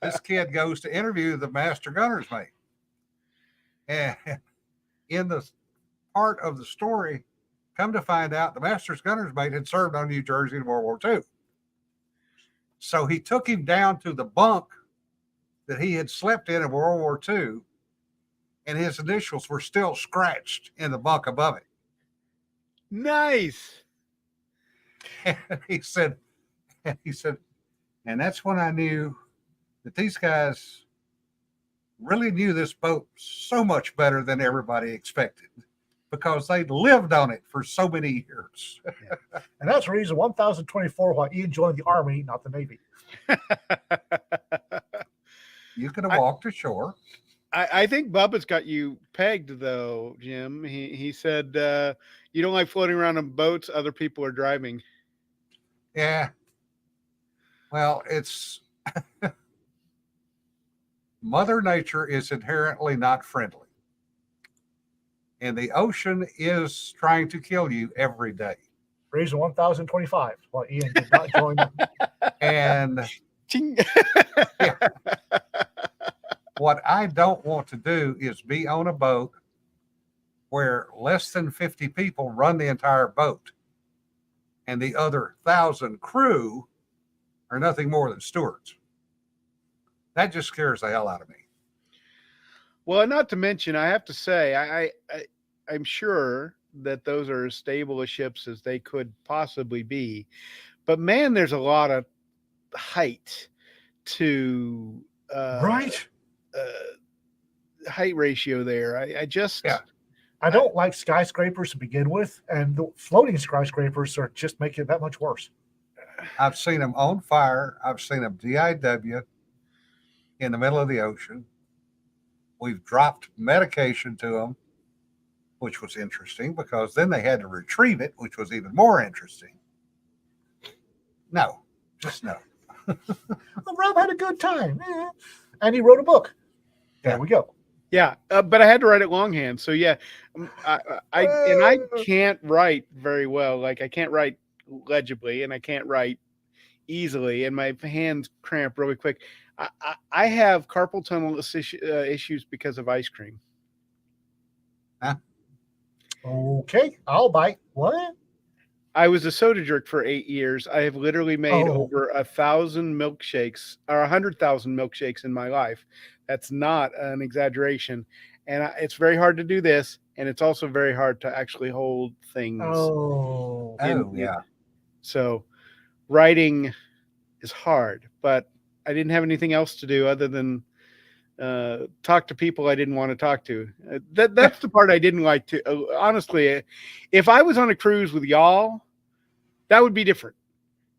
this kid goes to interview the Master Gunner's mate. And in the part of the story, come to find out the Master's Gunner's mate had served on New Jersey in World War II. So he took him down to the bunk that he had slept in World War II, and his initials were still scratched in the bunk above it. Nice. And he said, and that's when I knew that these guys really knew this boat so much better than everybody expected because they'd lived on it for so many years. And that's the reason 1024 why Ian joined the Army, not the Navy. You could have walked ashore. I think Bubba's got you pegged, though, Jim. He said you don't like floating around on boats other people are driving. Yeah. Well, it's Mother Nature is inherently not friendly. And the ocean is trying to kill you every day. Reason 1025 why Ian did not join them. And yeah, what I don't want to do is be on a boat where less than 50 people run the entire boat and the other 1,000 crew are nothing more than stewards. That just scares the hell out of me. Well, not to mention, I have to say, I'm sure that those are as stable as ships as they could possibly be. But man, there's a lot of height to Right. Height ratio there. I just I don't like skyscrapers to begin with, and the floating skyscrapers are just making it that much worse. I've seen them on fire. I've seen them DIW in the middle of the ocean. We've dropped medication to them, which was interesting because then they had to retrieve it, which was even more interesting. No, just no. Well, Rob had a good time. And he wrote a book. There we go. Yeah, but I had to write it longhand. So yeah, I can't write very well. Like I can't write legibly and I can't write easily, and my hands cramp really quick. I have carpal tunnel issues because of ice cream. Huh? Okay, I'll bite. What? I was a soda jerk for 8 years. I have literally made over 1,000 milkshakes or 100,000 milkshakes in my life. That's not an exaggeration. And it's very hard to do this. And it's also very hard to actually hold things. Yeah. So writing is hard, but I didn't have anything else to do other than talk to people I didn't want to talk to. That's the part I didn't like to. Honestly, if I was on a cruise with y'all, that would be different.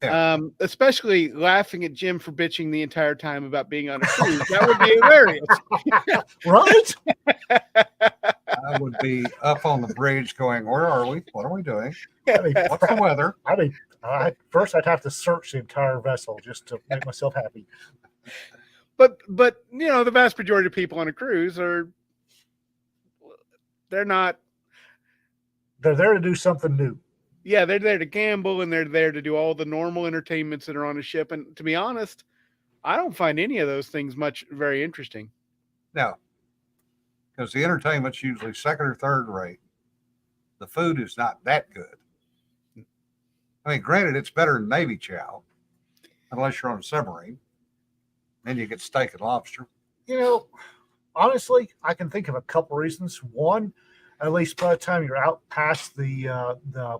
Yeah. Especially laughing at Jim for bitching the entire time about being on a cruise. That would be hilarious. Right? I would be up on the bridge going, where are we? What are we doing? I mean, What's the weather? I mean, first I'd have to search the entire vessel just to make myself happy. But you know, the vast majority of people on a cruise they're not. They're there to do something new. Yeah, they're there to gamble and they're there to do all the normal entertainments that are on a ship. And to be honest, I don't find any of those things very interesting. No, because the entertainment's usually second or third rate. The food is not that good. I mean, granted, it's better than Navy chow, unless you're on a submarine. Then you get steak and lobster. You know, honestly, I can think of a couple reasons. One, at least by the time you're out past the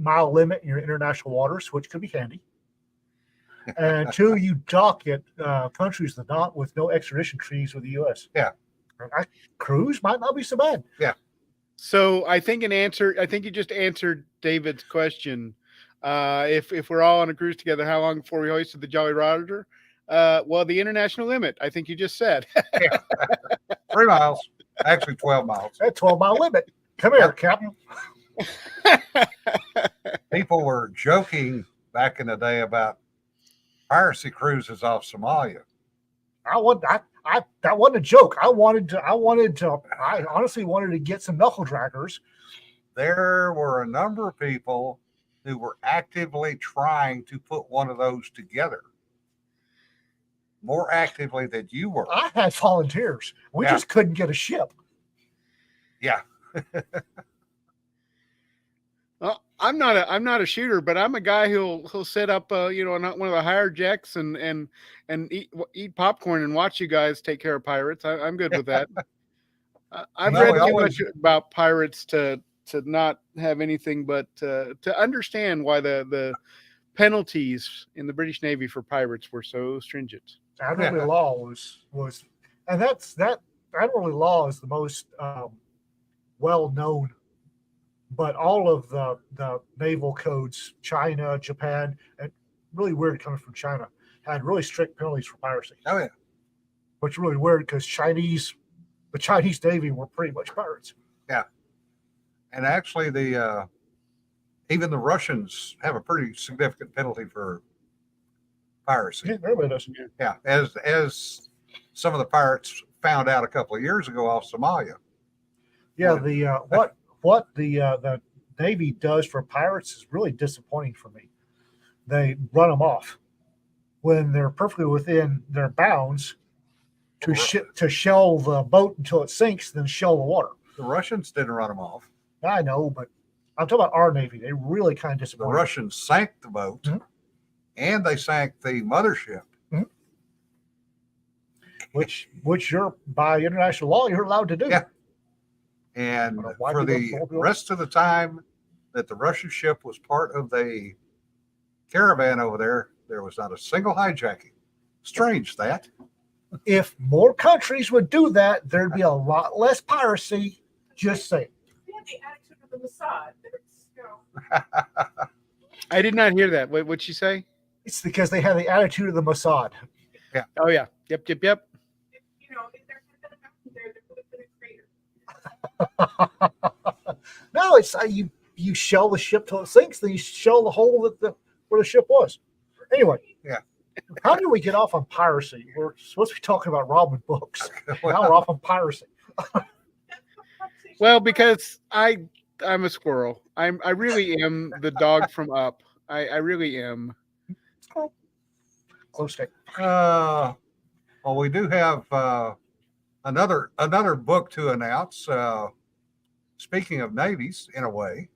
mile limit in your international waters, which could be handy. and two, you dock at countries that not with no extradition treaties with the U.S. Yeah. Cruise might not be so bad. So I think you just answered David's question. If we're all on a cruise together, how long before we hoisted the Jolly Roger? Well, the international limit, I think you just said. 3 miles, actually 12 miles. That 12-mile limit. Come here, Yep. Captain. People were joking back in the day about piracy cruises off Somalia. That wasn't a joke. I honestly wanted to get some knuckle draggers. There were a number of people who were actively trying to put one of those together, more actively than you were. I had volunteers. We Yeah. just couldn't get a ship. Yeah. Well, I'm not a shooter, but I'm a guy who'll set up on one of the higher decks and eat popcorn and watch you guys take care of pirates. I'm good with that. I've No, read we too always- much about pirates to not have anything but to understand why the penalties in the British Navy for pirates were so stringent. Admiralty law was, and that Admiralty law is the most well known. But all of the naval codes, China, Japan, and really weird coming from China, had really strict penalties for piracy. Oh, yeah. Which is really weird because the Chinese Navy were pretty much pirates. And actually, even the Russians have a pretty significant penalty for piracy. Yeah, everybody does. Yeah, as some of the pirates found out a couple of years ago off Somalia. Yeah, what the Navy does for pirates is really disappointing for me. They run them off when they're perfectly within their bounds to shell the boat until it sinks, then shell the water. The Russians didn't run them off. I know, but I'm talking about our Navy. They really kind of The disappointed. Russians sank the boat, Mhm. and they sank the mothership. which you're by international law you're allowed to do. Yeah. And Why for do the those all- rest of the time that the Russian ship was part of the caravan over there, there was not a single hijacking. Strange that. If more countries would do that, there'd be a lot less piracy. Just saying. They had the attitude of the Mossad. I did not hear that. What'd she say? It's because they have the attitude of the Mossad. Oh yeah. Yep. If there had been a mountain there, there would have been a crater. No, it's you shell the ship till it sinks, then you shell the hole where the ship was. Anyway, Yeah. How did we get off on piracy? We're supposed to be talking about robbing books. Now we're Well, off on piracy. Well, because I'm a squirrel. I really am the dog from Up. I really am. Close take. well, we do have another book to announce. Speaking of navies, in a way,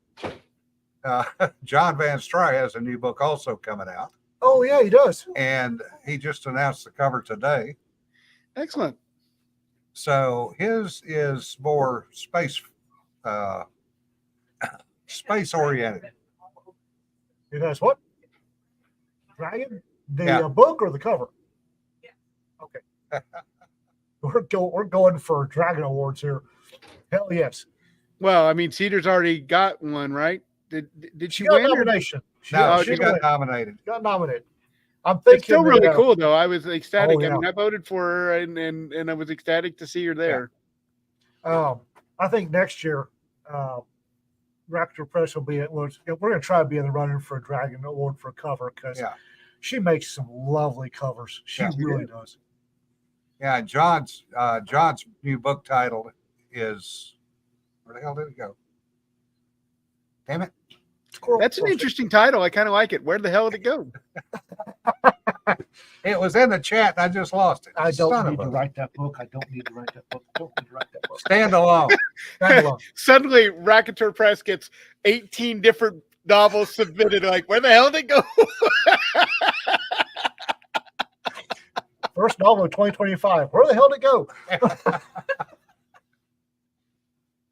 John Van Stry has a new book also coming out, Oh yeah, he does. and he just announced the cover today. Excellent. So his is more space oriented. He does what? Dragon? The Yeah. book or the cover? Yeah. Okay. We're going for Dragon Awards here. Hell yes. Well, I mean, Cedar's already got one, right? Did she She got a win? or- nomination. No, she she got nominated. got nominated. I'm thinking It's still really that, cool, though. I was ecstatic. Oh, yeah. I mean, I voted for her, and I was ecstatic to see her there. I think next year, Raptor Press will be at. We're going to try to be in the running for a Dragon Award for a cover because Yeah. she makes some lovely covers. She Yeah. really does. Yeah, and John's new book title is, where the hell did it go? Damn it. That's an interesting title. I kind of like it. Where the hell did it go? It was in the chat and I just lost it. I don't Son need of to a- write that book. I don't need to write that book. Don't need to write that book. Stand alone. Stand alone. Suddenly, Racketeer Press gets 18 different novels submitted. Like, where the hell did it go? First novel of 2025. Where the hell did it go?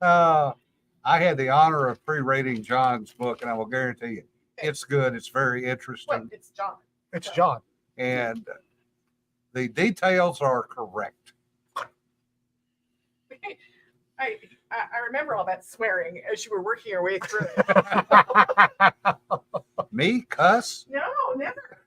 I had the honor of pre-rating John's book, and I will guarantee you, it's good. It's very Well, interesting. it's John. It's John. and the details are correct. I remember all that swearing as you were working your way through it. Me cuss? No, never.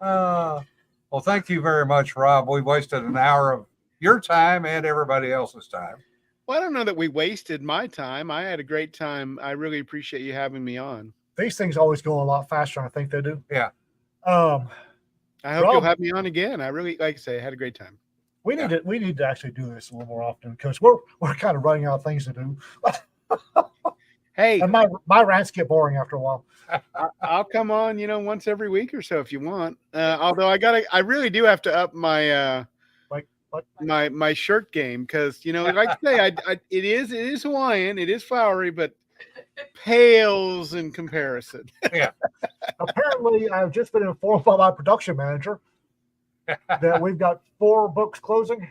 Well, thank you very much, Rob. We wasted an hour of your time and everybody else's time. Well, I don't know that we wasted my time. I had a great time. I really appreciate you having me on. These things always go a lot faster than I think they do. Yeah. Um, I hope Rob- you'll have me on again. I really, like I say, I had a great time. we need to actually do this a little more often because we're kind of running out of things to do. Hey, And my rants get boring after a while. I'll come on, once every week or so if you want. Although I really do have to up my What? my shirt game because like I say, it is Hawaiian, it is flowery, but pales in comparison. Apparently, I've just been informed by my production manager that we've got 4 books closing.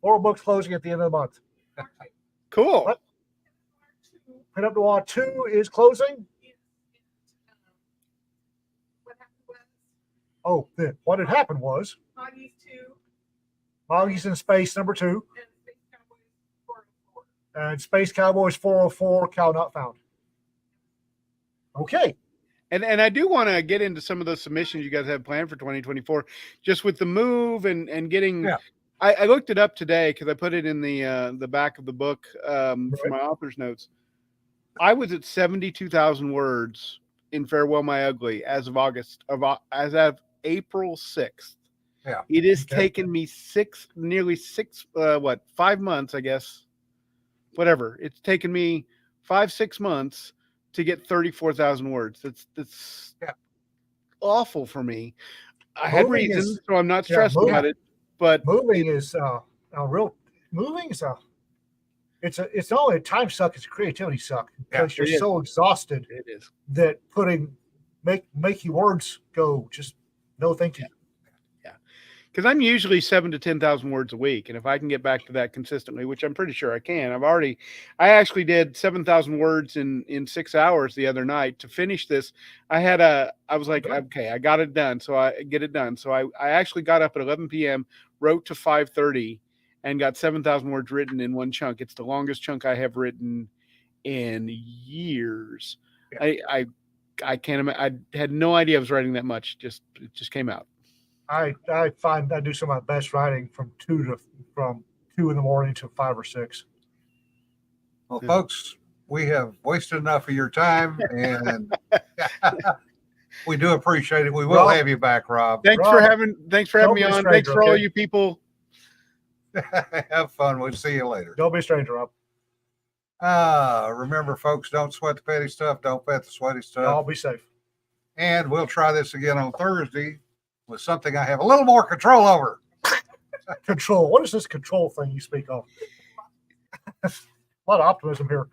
4 books closing at the end of the month. Cool. What? Pin Up Noir 2 is closing. What happened was Oh, what had happened was Maggie's 2 Moggy's in Space number 2 and Space Cowboys 404. and Space Cowboys 404, Cow Not Found. Okay. And I do want to get into some of those submissions you guys have planned for 2024, just with the move and getting. Yeah. I looked it up today because I put it in the back of the book for my author's notes. I was at 72,000 words in Farewell My Ugly as of April 6th. Yeah. It has Okay. taken me nearly 5 months, I guess. Whatever. It's taken me 5-6 months to get 34,000 words. That's Yeah. awful for me. I had Moving reasons, is- so I'm not stressed moving- about it. But Moving is a real moving is it's not only a time suck, it's a creativity suck because it you're is. so exhausted it is. that make your words go just no thank you. Because I'm usually 7,000 to 10,000 words a week, and if I can get back to that consistently, which I'm pretty sure I can, I actually did 7,000 words in 6 hours the other night to finish this. I was like, okay, I got it done, so I get it done. So I actually got up at 11 p.m., wrote to 5:30, and got 7,000 words written in one chunk. It's the longest chunk I have written in years. Yeah. I can't imagine. I had no idea I was writing that much. It just came out. I find I do some of my best writing from 2 in the morning to 5 or 6. Well, Yeah. folks, we have wasted enough of your time, and we do appreciate it. We will Rob- have you back, Rob. Thanks Rob, for having don't me be a on. Thanks stranger, for all okay? you people. Have fun. We'll see you later. Don't be a stranger, Rob. Remember, folks, don't sweat the petty stuff. Don't pet the sweaty stuff. I'll be safe. And we'll try this again on Thursday with something I have a little more control over. Control. What is this control thing you speak of? A lot of optimism here.